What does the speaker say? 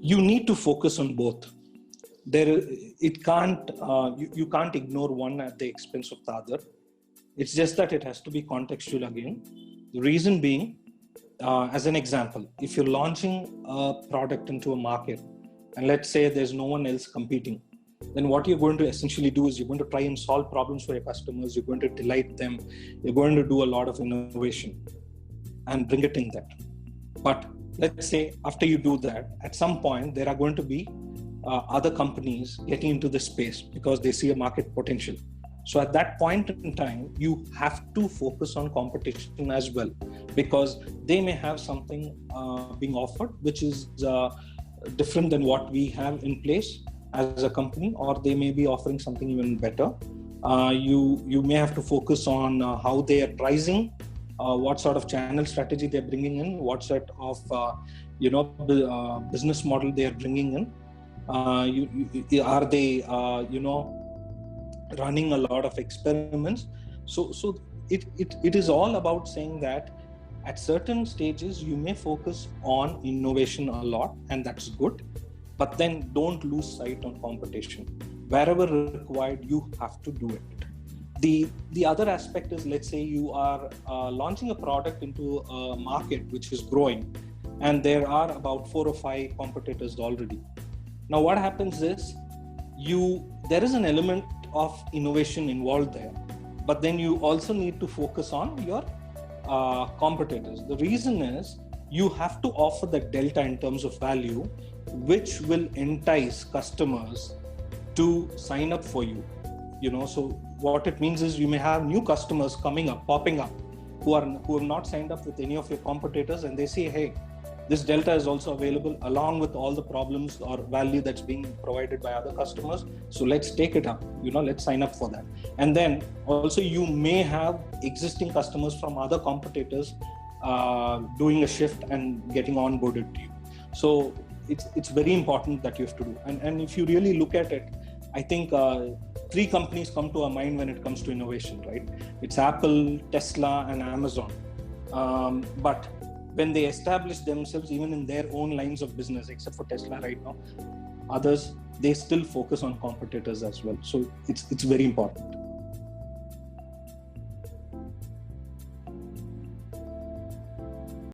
you need to focus on both. You can't ignore one at the expense of the other. It's just that it has to be contextual again. The reason being, as an example, if you're launching a product into a market and let's say there's no one else competing, then what you're going to essentially do is you're going to try and solve problems for your customers. You're going to delight them. You're going to do a lot of innovation and bring it in that. But let's say after you do that, at some point there are going to be other companies getting into the space because they see a market potential. So at that point in time, you have to focus on competition as well, because they may have something being offered which is different than what we have in place as a company, or they may be offering something even better. You may have to focus on how they are pricing, what sort of channel strategy they're bringing in, what sort of business model they are bringing in. Are they running a lot of experiments? So it is all about saying that at certain stages you may focus on innovation a lot, and that's good, but then don't lose sight on competition. Wherever required, you have to do it. The other aspect is, let's say you are launching a product into a market which is growing and there are about 4 or 5 competitors already. Now what happens is there is an element of innovation involved there, but then you also need to focus on your competitors. The reason is you have to offer the delta in terms of value, which will entice customers to sign up for you. So what it means is you may have new customers popping up who have not signed up with any of your competitors, and they say, hey, this delta is also available along with all the problems or value that's being provided by other customers. So let's take it up, let's sign up for that. And then also you may have existing customers from other competitors doing a shift and getting onboarded to you. So it's very important that you have to do. And if you really look at it, I think 3 companies come to our mind when it comes to innovation, right? It's Apple, Tesla, and Amazon. But when they establish themselves even in their own lines of business, except for Tesla right now, others, they still focus on competitors as well. So it's very important.